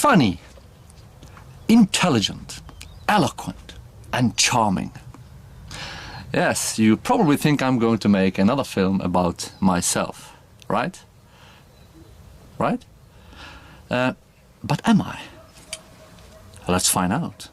funny, intelligent, eloquent, and charming. Yes, you probably think I'm going to make another film about myself, right? Right? But am I? Let's find out.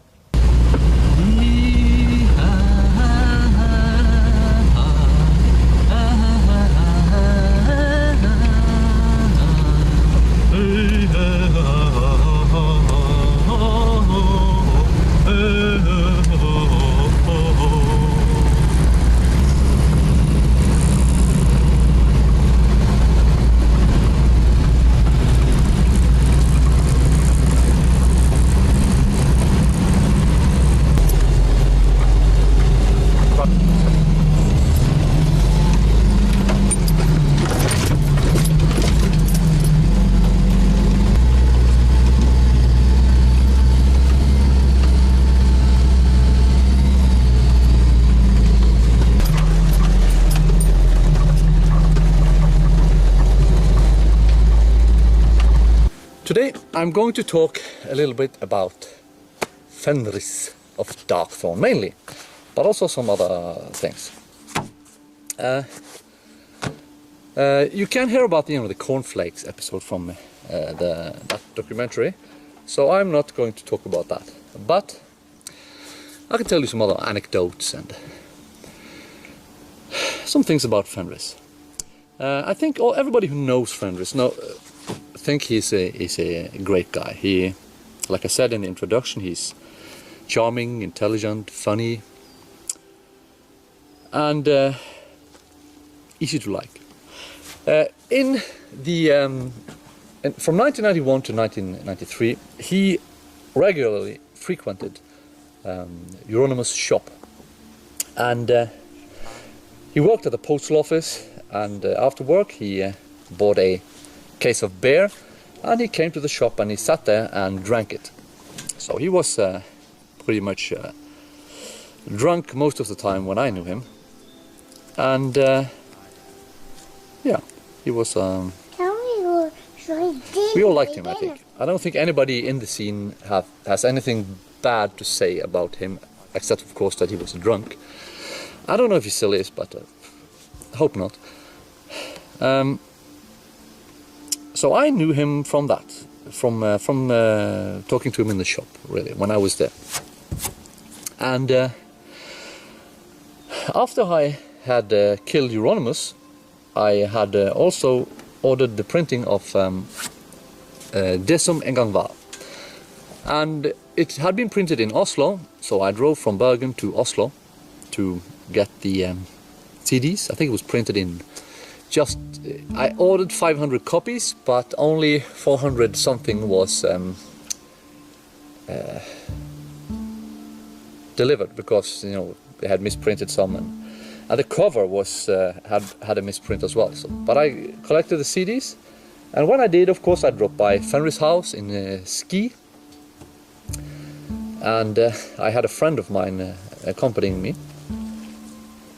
Today I'm going to talk a little bit about Fenris of Darkthorn mainly, but also some other things. You can hear about the cornflakes episode from that documentary, so I'm not going to talk about that. But I can tell you some other anecdotes and some things about Fenris. I think everybody who knows Fenris think he's a great guy. He, like I said in the introduction, he's charming, intelligent, funny, and easy to like. From 1991 to 1993, he regularly frequented Euronymous' shop, and he worked at the postal office, and after work he bought a case of beer, and he came to the shop and he sat there and drank it. So he was pretty much drunk most of the time when I knew him, and yeah, he was we all liked him, I think. I don't think anybody in the scene has anything bad to say about him, except of course that he was drunk. I don't know if he still is, but I hope not. So I knew him from that, from talking to him in the shop, really, when I was there. And after I had killed Euronymous, I had also ordered the printing of BURZUM en gang var. And it had been printed in Oslo, so I drove from Bergen to Oslo to get the CDs. I think it was printed in I ordered 500 copies, but only 400 something was delivered, because they had misprinted some, and the cover was had a misprint as well. So, but I collected the CDs, and when I did, of course, I dropped by Fenris' house in Ski, and I had a friend of mine accompanying me,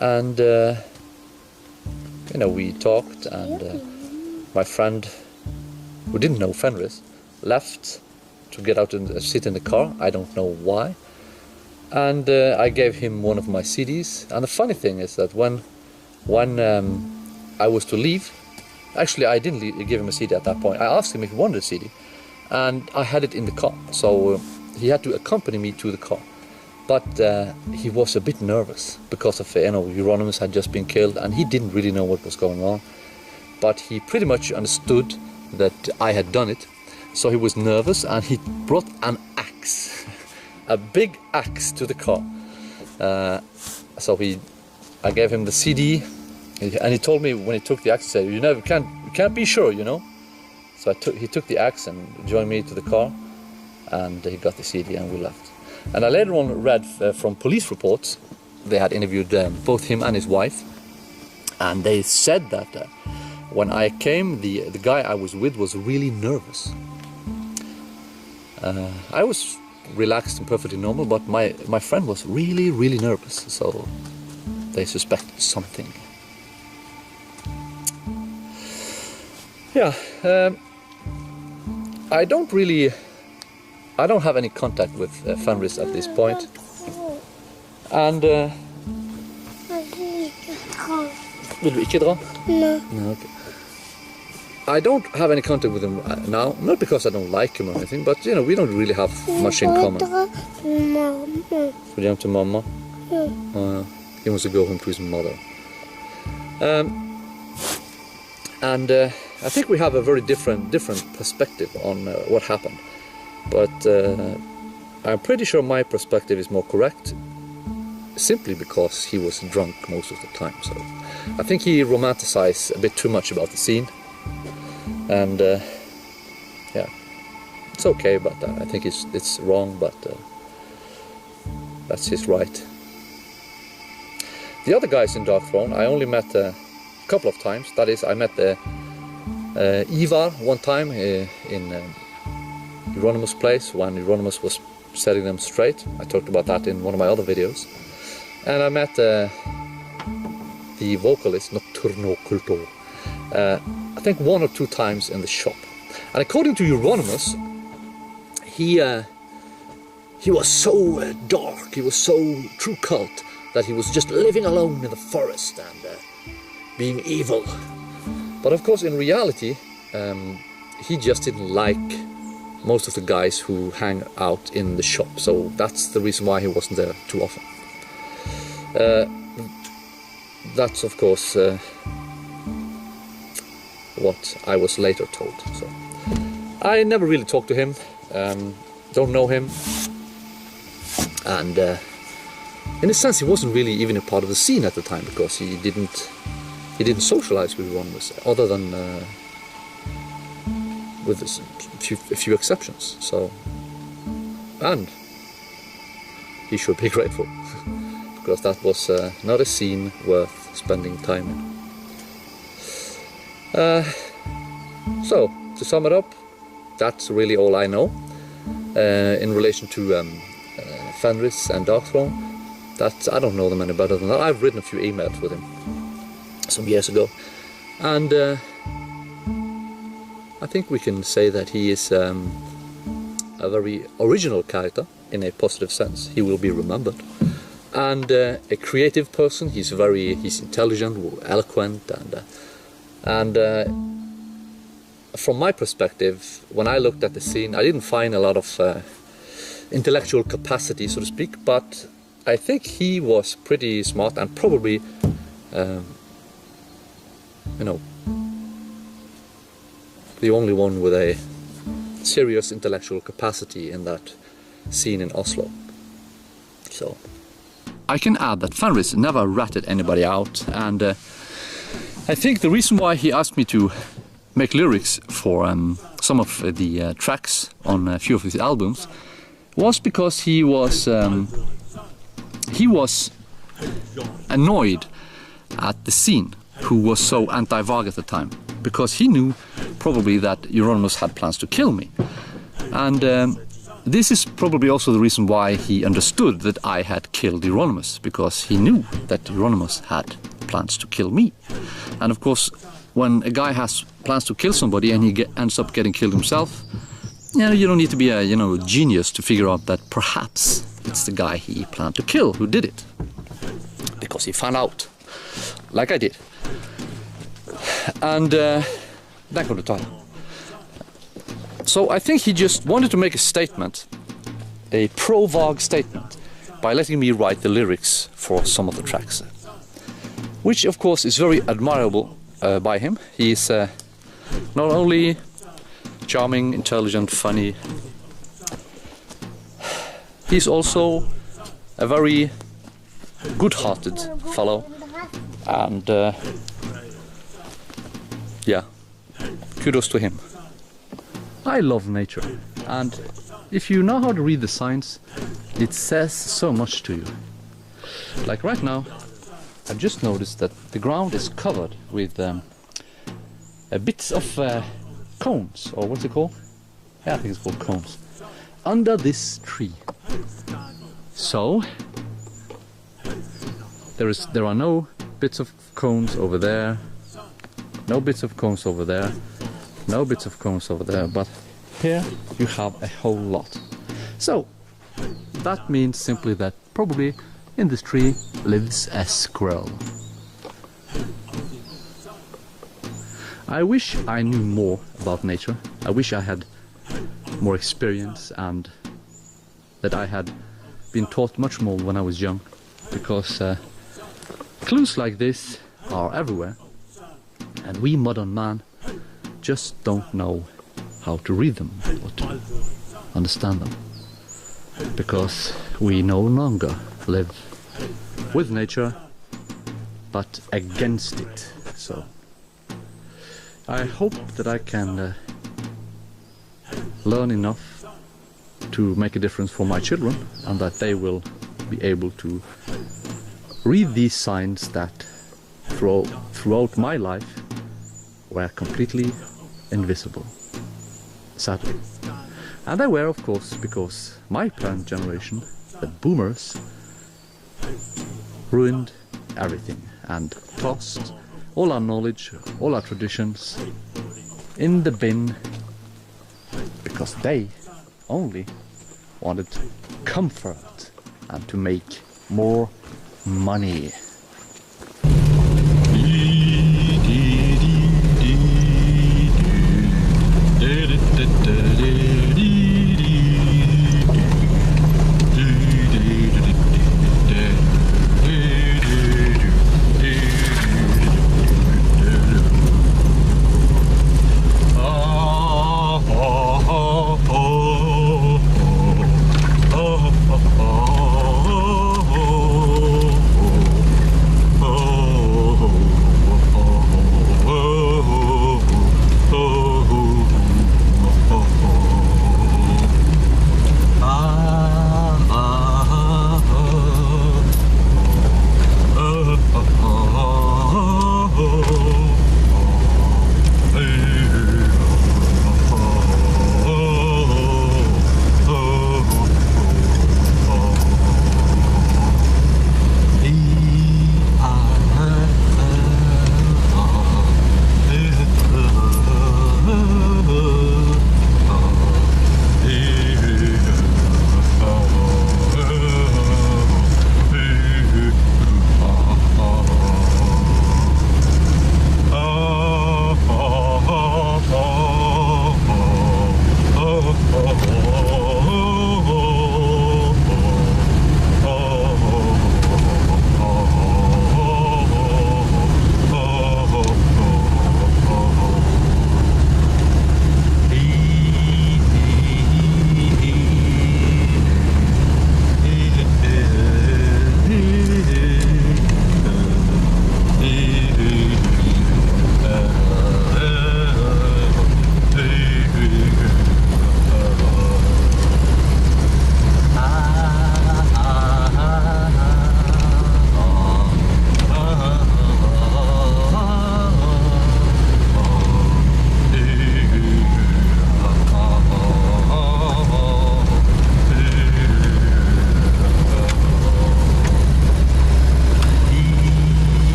and we talked, and my friend, who didn't know Fenris, left to get out and sit in the car. I don't know why. And I gave him one of my CDs. And the funny thing is that when I was to leave, actually I didn't give him a CD at that point. I asked him if he wanted a CD, and I had it in the car. So he had to accompany me to the car. But he was a bit nervous because of Euronymous had just been killed, and he didn't really know what was going on. But he pretty much understood that I had done it, so he was nervous, and he brought an axe, a big axe, to the car. So I gave him the CD, and he told me when he took the axe, he said, "You can't be sure, So he took the axe and joined me to the car, and he got the CD, and we left. And I later on read from police reports. They had interviewed both him and his wife, and they said that when I came, the guy I was with was really nervous. I was relaxed and perfectly normal, but my friend was really, really nervous, so they suspected something. Yeah, I don't really I don't have any contact with Fenris at this point. And Vill du ikke dra? No. No, okay. I don't have any contact with him now, not because I don't like him or anything, but you know, we don't really have much in common. Go to Mama? Yeah. He wants to go home to his mother. And I think we have a very different perspective on what happened. But I'm pretty sure my perspective is more correct, simply because he was drunk most of the time. So I think he romanticized a bit too much about the scene. And yeah, it's okay, but I think it's wrong, but that's his right. The other guys in Dark Throne I only met a couple of times. That is, I met Ivar one time in Euronymous' place when Euronymous was setting them straight. I talked about that in one of my other videos. And I met the vocalist Nocturno Culto, I think 1 or 2 times in the shop. And according to Euronymous, he was so dark, he was so true cult, that he was just living alone in the forest and being evil. But of course, in reality, he just didn't like most of the guys who hang out in the shop. So that's the reason why he wasn't there too often. That's of course what I was later told. So I never really talked to him, don't know him, and in a sense he wasn't really even a part of the scene at the time, because he didn't socialize with Euronymous, other than with a few exceptions. So, and he should be grateful, because that was not a scene worth spending time in. So, to sum it up, that's really all I know in relation to Fenris and Dark Throne. That I don't know them any better than that. I've written a few emails with him some years ago, and I think we can say that he is a very original character in a positive sense. He will be remembered, and a creative person. He's intelligent, eloquent, and from my perspective, when I looked at the scene, I didn't find a lot of intellectual capacity, so to speak, but I think he was pretty smart and probably, you know, the only one with a serious intellectual capacity in that scene in Oslo. So I can add that Fenris never ratted anybody out, and I think the reason why he asked me to make lyrics for some of the tracks on a few of his albums was because he was annoyed at the scene, who was so anti-Varg at the time, because he knew probably that Euronymous had plans to kill me. And this is probably also the reason why he understood that I had killed Euronymous, because he knew that Euronymous had plans to kill me. And of course, when a guy has plans to kill somebody and he ends up getting killed himself, you don't need to be a genius to figure out that perhaps it's the guy he planned to kill who did it, because he found out, like I did. And that got the time. So I think he just wanted to make a statement, a pro-Varg statement, by letting me write the lyrics for some of the tracks, which of course is very admirable by him. He is not only charming, intelligent, funny, he's also a very good-hearted fellow, and yeah, kudos to him. I love nature, and if you know how to read the signs, it says so much to you. Like right now, I've just noticed that the ground is covered with bits of cones, or what's it called? Yeah, I think it's called cones, under this tree. So there are no bits of cones over there, no bits of cones over there, no bits of cones over there, but here you have a whole lot. So that means simply that probably in this tree lives a squirrel. I wish I knew more about nature. I wish I had more experience and that I had been taught much more when I was young, because clues like this are everywhere and we modern man just don't know how to read them or to understand them, because we no longer live with nature but against it. So I hope that I can learn enough to make a difference for my children, and that they will be able to read these signs that throughout my life were completely invisible, sadly. And they were, of course, because my parent generation, the boomers, ruined everything and tossed all our knowledge, all our traditions in the bin, because they only wanted comfort and to make more money.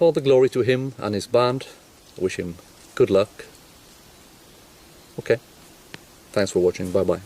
All the glory to him and his band. I wish him good luck. Okay, thanks for watching, bye bye.